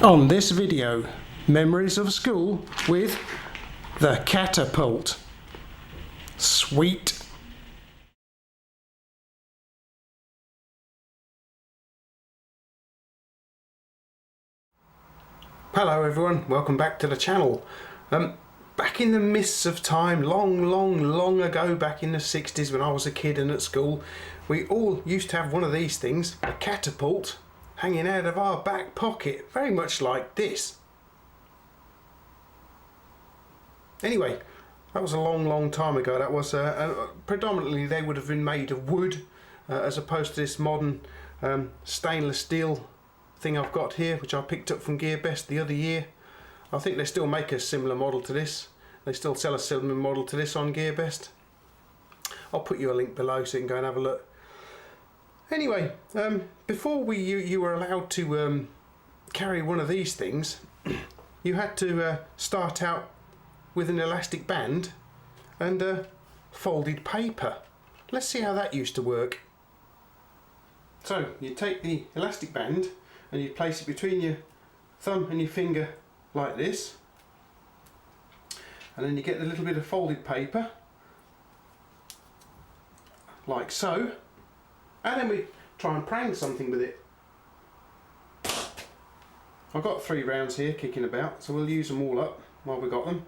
On this video, memories of school with the Catapult. Sweet. Hello everyone, welcome back to the channel. Back in the mists of time, long ago, back in the 60s when I was a kid and at school, we all used to have one of these things, a catapult, hanging out of our back pocket, very much like this. Anyway, that was a long time ago. That was predominantly they would have been made of wood, as opposed to this modern stainless steel thing I've got here, which I picked up from GearBest the other year. I think they still make a similar model to this. They still sell a similar model to this on GearBest. I'll put you a link below so you can go and have a look. Anyway, before you were allowed to carry one of these things, you had to start out with an elastic band and folded paper. Let's see how that used to work. So you take the elastic band and you place it between your thumb and your finger like this, and then you get a little bit of folded paper like so, and then we try and prank something with it. I've got 3 rounds here kicking about, so we'll use them all up while we got them.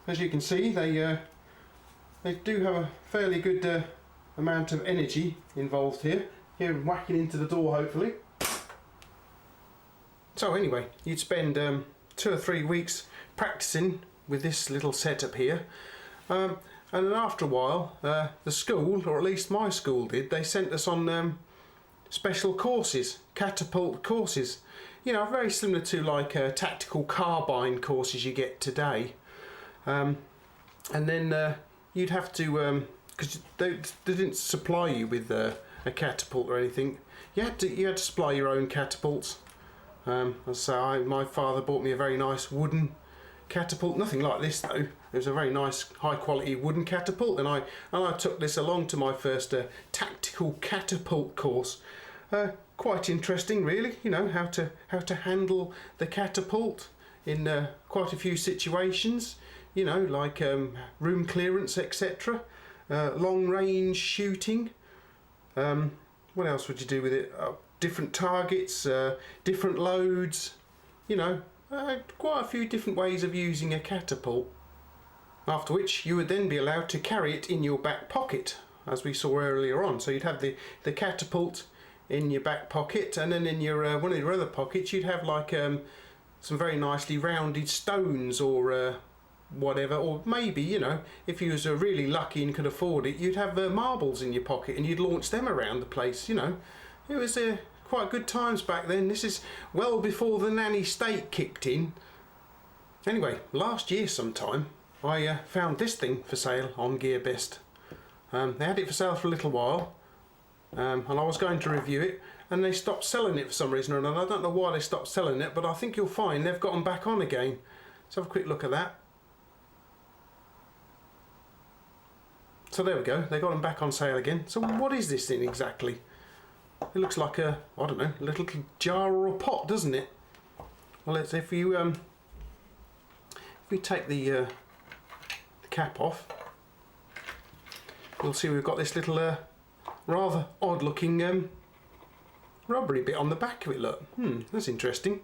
As you can see, they do have a fairly good amount of energy involved here. Here I'm whacking into the door, hopefully. So anyway, you'd spend 2 or 3 weeks practicing with this little setup here. And then after a while, the school, or at least my school did, they sent us on special courses, catapult courses. You know, very similar to like tactical carbine courses you get today. And then you'd have to, because they didn't supply you with a catapult or anything. You had to supply your own catapults. So my father bought me a very nice wooden catapult, nothing like this though. It was a very nice high quality wooden catapult, and I took this along to my first tactical catapult course. Quite interesting really, you know, how to handle the catapult in quite a few situations, you know, like room clearance, etc. Long range shooting. What else would you do with it? Different targets, different loads, you know, quite a few different ways of using a catapult. After which you would then be allowed to carry it in your back pocket, as we saw earlier on. So you'd have the catapult in your back pocket, and then in your one of your other pockets you'd have like some very nicely rounded stones or whatever, or maybe, you know, if you was really lucky and could afford it, you'd have marbles in your pocket and you'd launch them around the place. You know, it was quite good times back then. This is well before the nanny state kicked in. Anyway, last year sometime I found this thing for sale on GearBest. They had it for sale for a little while, and I was going to review it, and they stopped selling it for some reason or another. I don't know why they stopped selling it, but I think you'll find they've got them back on again. Let's have a quick look at that. So there we go, they got them back on sale again. So what is this thing exactly? It looks like a, I don't know, a little jar or a pot, doesn't it? Well, let's, if we take the cap off, you'll see we've got this little rather odd looking rubbery bit on the back of it. Look, that's interesting.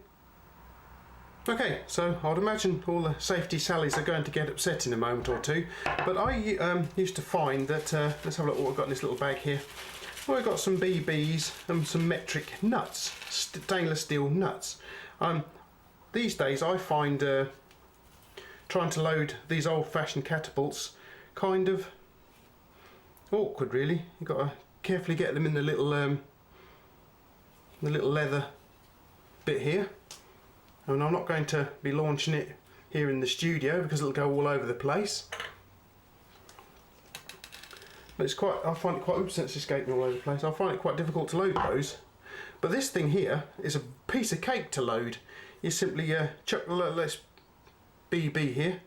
Okay, so I'd imagine all the safety sallies are going to get upset in a moment or two, but I used to find that, let's have a look what we've got in this little bag here. Well, we've got some BBs and some metric nuts, stainless steel nuts. These days I find trying to load these old-fashioned catapults kind of awkward really. You've got to carefully get them in the little leather bit here. And I'm not going to be launching it here in the studio because it'll go all over the place. But it's quite, I find it quite, oops, it's escaping all over the place. I find it quite difficult to load those. But this thing here is a piece of cake to load. You simply chuck the BB here,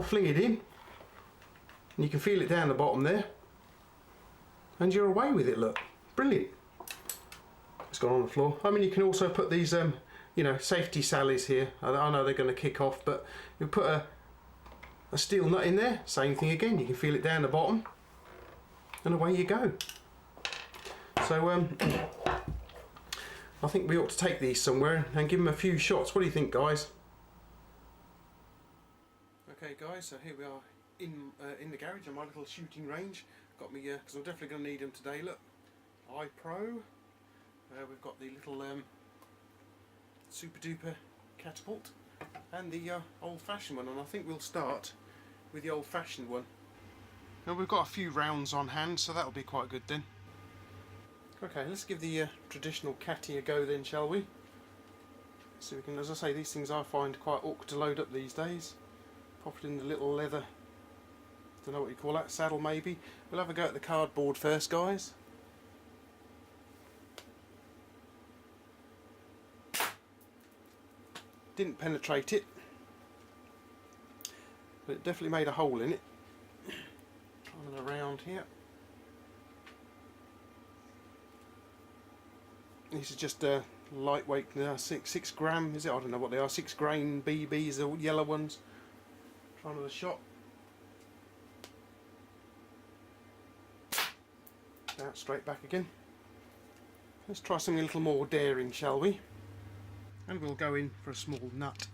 fling it in, and you can feel it down the bottom there, and you're away with it. Look, brilliant. It's gone on the floor. I mean, you can also put these, you know, safety sallies here. I know they're going to kick off, but you put a steel nut in there, same thing again. You can feel it down the bottom, and away you go. So I think we ought to take these somewhere and give them a few shots. What do you think, guys? Okay, guys. So here we are in the garage on my little shooting range. Got me because I'm definitely going to need them today. Look, iPro. We've got the little super duper catapult and the old-fashioned one, and I think we'll start with the old-fashioned one. Now we've got a few rounds on hand, so that'll be quite good then. Okay, let's give the traditional catty a go then, shall we? So we can, as I say, these things I find quite awkward to load up these days. Pop it in the little leather, don't know what you call that, saddle maybe. We'll have a go at the cardboard first, guys. Didn't penetrate it, but it definitely made a hole in it. Trying it around here. This is just a lightweight 6 gram, is it? I don't know what they are. 6 grain BBs, the yellow ones. Try another shot. Out straight back again. Let's try something a little more daring, shall we? And we'll go in for a small nut.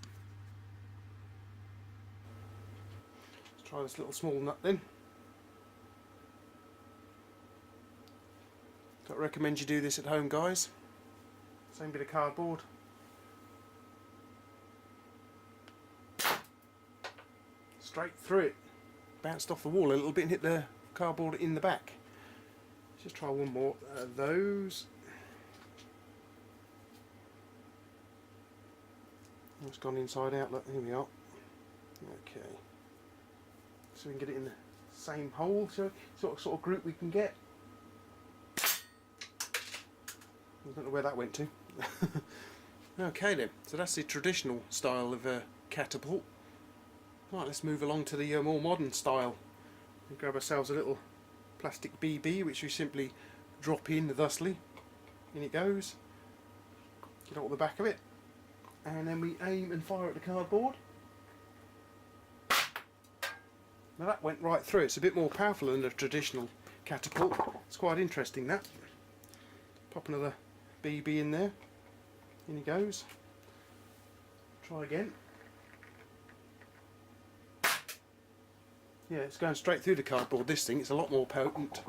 Let's try this little small nut then. Don't recommend you do this at home, guys. Same bit of cardboard. Straight through it. Bounced off the wall a little bit and hit the cardboard in the back. Let's just try one more of those. It's gone inside out, look, here we are. Okay. So we can get it in the same hole, so sort of group we can get. I don't know where that went to. Okay then, so that's the traditional style of catapult. Right, let's move along to the more modern style. We grab ourselves a little plastic BB, which we simply drop in thusly. In it goes. Get out the back of it. And then we aim and fire at the cardboard. Now that went right through. It's a bit more powerful than the traditional catapult. It's quite interesting, that. Pop another BB in there. In he goes. Try again. Yeah, it's going straight through the cardboard, this thing. It's a lot more potent.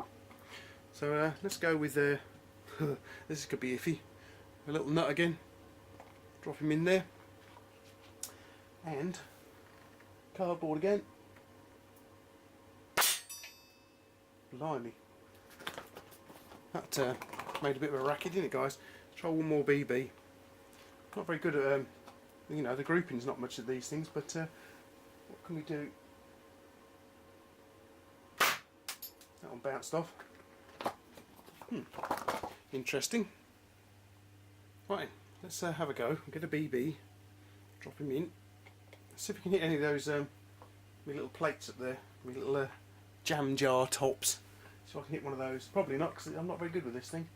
So let's go with this could be iffy. A little nut again. Drop him in there, and cardboard again. Blimey, that made a bit of a racket, didn't it, guys? Let's try one more BB. Not very good at, you know, the grouping's not much of these things, but what can we do? That one bounced off. Interesting. Right. Let's have a go. Get a BB, drop him in. Let's see if we can hit any of those little plates up there, little jam jar tops. So I can hit one of those. Probably not, because I'm not very good with this thing.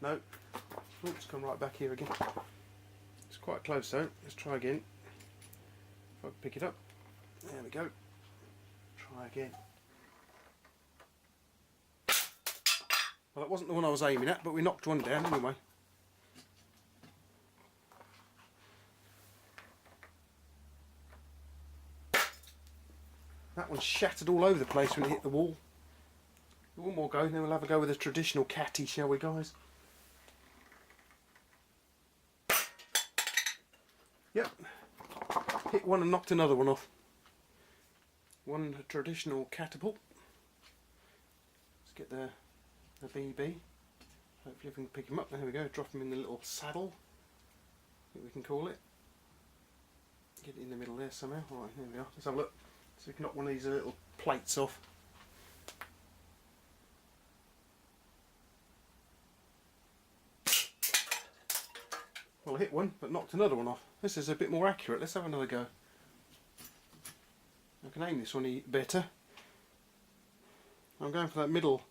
No. Oops, come right back here again. It's quite close though. Let's try again. If I can pick it up. There we go. Try again. Well, that wasn't the one I was aiming at, but we knocked one down anyway. That one shattered all over the place when it hit the wall. One more go, and then we'll have a go with a traditional catty, shall we, guys? Yep. Hit one and knocked another one off. One traditional catapult. Let's get the BB. Hopefully we can pick him up. There we go. Drop him in the little saddle, I think we can call it. Get it in the middle there somehow. Alright, there we are. Let's have a look. So we can knock one of these little plates off. Well, I hit one, but knocked another one off. This is a bit more accurate. Let's have another go. I can aim this one better. I'm going for that middle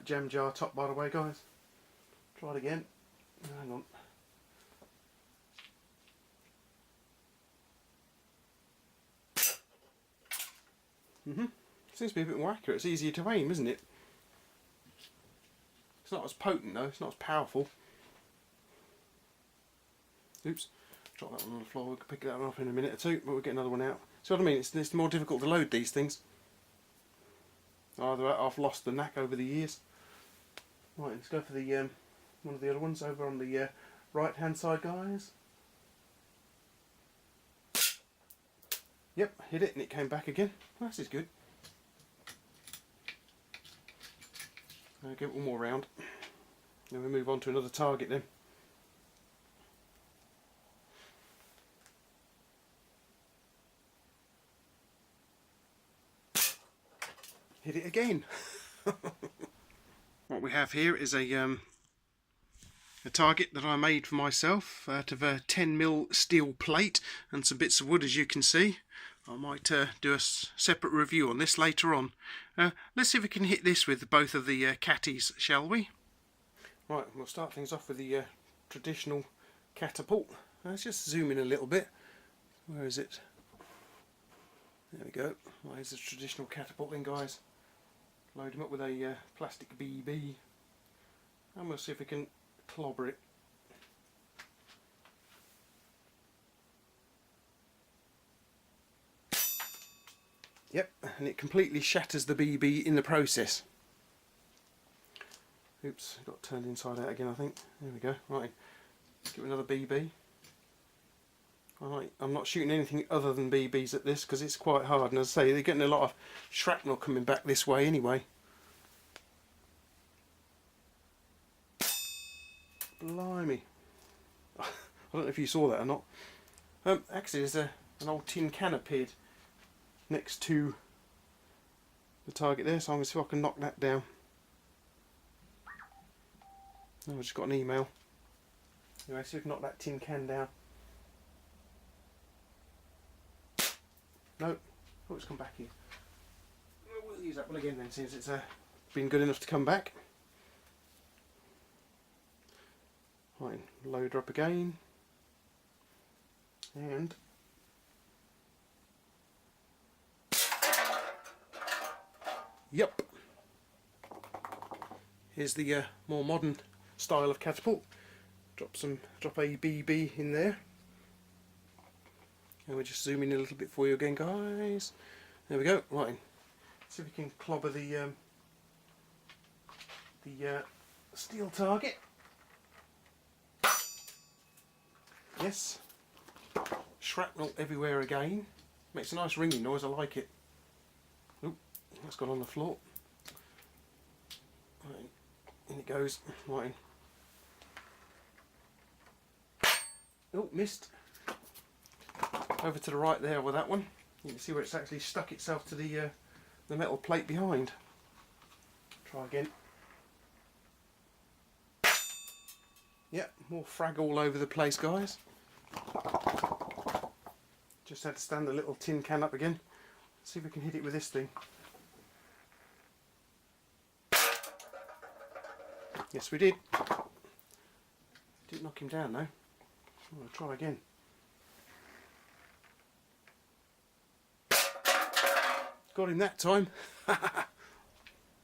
Jam jar top, by the way, guys. Try it again. Hang on. Seems to be a bit more accurate. It's easier to aim, isn't it? It's not as potent though. It's not as powerful. Oops. Drop that one on the floor. We can pick that one up in a minute or two, but we'll get another one out. See what I mean? It's more difficult to load these things. Either I've lost the knack over the years. Right, let's go for the one of the other ones over on the right hand side, guys. Yep, hit it and it came back again. Well, this is good. Give it one more round. Then we move on to another target then. Hit it again. What we have here is a target that I made for myself out of a 10mm steel plate and some bits of wood, as you can see. I might do a separate review on this later on. Let's see if we can hit this with both of the catties, shall we? Right, we'll start things off with the traditional catapult. Let's just zoom in a little bit. Where is it? There we go. Right, here's the traditional catapult then, guys. Load him up with a plastic BB and we'll see if we can clobber it. Yep, and it completely shatters the BB in the process. Oops, got turned inside out again, I think. There we go. Right, give it another BB. Right, I'm not shooting anything other than BBs at this because it's quite hard, and as I say, they're getting a lot of shrapnel coming back this way anyway. Blimey. I don't know if you saw that or not. Actually, there's an old tin can appeared next to the target there, so I'm going to see if I can knock that down. Oh, I just got an email. Anyway, see if we can knock that tin can down. No. Oh, it's come back here. We'll use that one again then, since it's been good enough to come back. Right, load her up again. And yep. Here's the more modern style of catapult. Drop a BB in there. And we're just zooming in a little bit for you again, guys. There we go. Right. See if we can clobber the steel target. Yes. Shrapnel everywhere again. Makes a nice ringing noise. I like it. Oop, that's gone on the floor. Right. In it goes. Right. Oh, missed. Over to the right there with that one. You can see where it's actually stuck itself to the metal plate behind. Try again. Yep, more frag all over the place, guys. Just had to stand the little tin can up again. See if we can hit it with this thing. Yes, we did. Didn't knock him down though. I'm going to try again. Got him that time.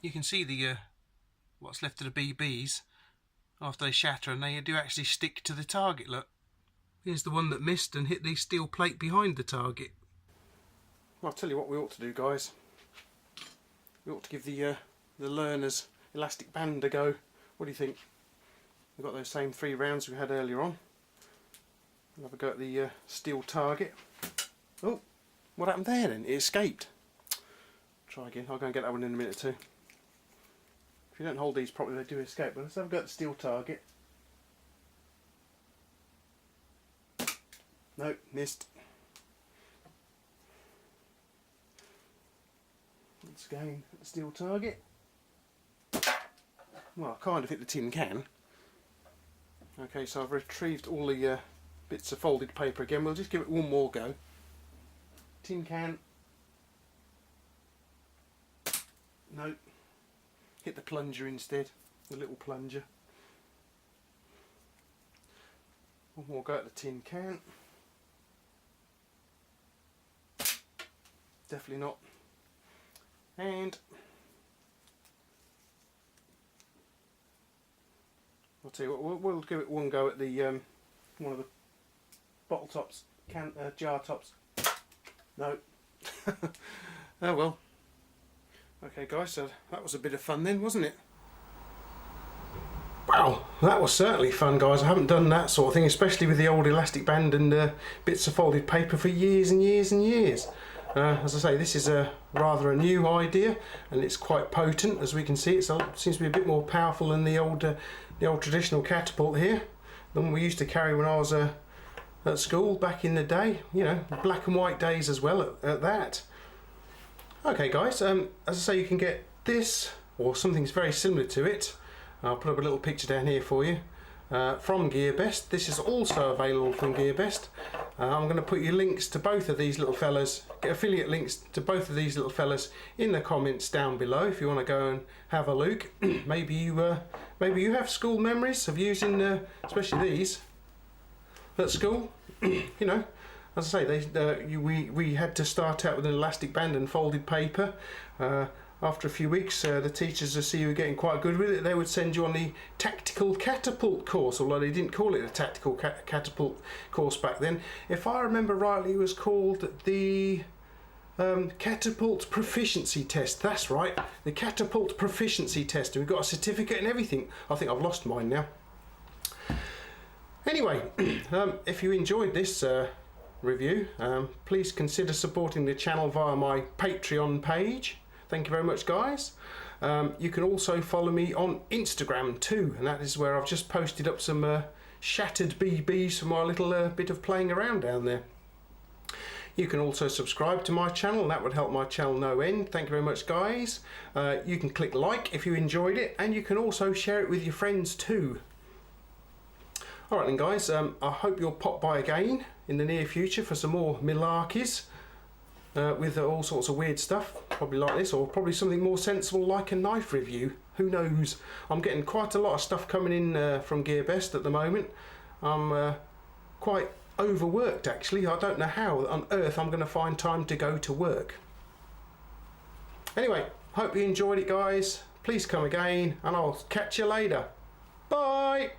You can see the what's left of the BBs after they shatter, and they do actually stick to the target. Look, here's the one that missed and hit the steel plate behind the target. Well, I'll tell you what we ought to do, guys. We ought to give the learner's elastic band a go. What do you think? We've got those same 3 rounds we had earlier on. We'll have a go at the steel target. Oh, what happened there then? It escaped. Try again. I'll go and get that one in a minute or two. If you don't hold these properly, they do escape. But let's have a go at the steel target. No, missed. Once again, at the steel target. Well, I kind of hit the tin can. Okay, so I've retrieved all the bits of folded paper again. We'll just give it one more go. Tin can. No. hit the plunger instead, the little plunger. One more go at the tin can. Definitely not. And I'll tell you what, we'll give it one go at the one of the bottle tops, jar tops. No. Oh well. Okay guys, so that was a bit of fun then, wasn't it? Wow, that was certainly fun guys. I haven't done that sort of thing, especially with the old elastic band and bits of folded paper for years and years and years. As I say, this is rather a new idea, and it's quite potent. As we can see, it seems to be a bit more powerful than the old traditional catapult here, the one we used to carry when I was at school back in the day. You know, black and white days as well at that. Okay guys, as I say, you can get this or something very similar to it. I'll put up a little picture down here for you from GearBest. This is also available from GearBest. I'm going to put you links to both of these little fellas, get affiliate links to both of these little fellas in the comments down below if you want to go and have a look. maybe you have school memories of using especially these at school. You know, as I say, we had to start out with an elastic band and folded paper. After a few weeks, the teachers would see you were getting quite good with it. They would send you on the tactical catapult course, although they didn't call it a tactical catapult course back then. If I remember rightly, it was called the catapult proficiency test. That's right, the catapult proficiency test. And we've got a certificate and everything. I think I've lost mine now. Anyway, if you enjoyed this review, please consider supporting the channel via my Patreon page. Thank you very much guys. You can also follow me on Instagram too, and that is where I've just posted up some shattered BBs for my little bit of playing around down there. You can also subscribe to my channel, and that would help my channel no end. Thank you very much guys. You can click like if you enjoyed it, and you can also share it with your friends too. Alright then guys, I hope you'll pop by again in the near future for some more malarkeys. With all sorts of weird stuff, probably like this, or probably something more sensible like a knife review. Who knows? I'm getting quite a lot of stuff coming in from GearBest at the moment. I'm quite overworked actually. I don't know how on earth I'm going to find time to go to work. Anyway, hope you enjoyed it guys. Please come again, and I'll catch you later. Bye!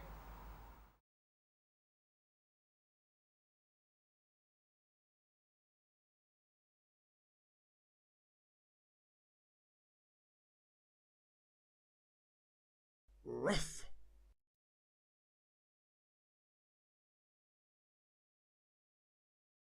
Rathbone.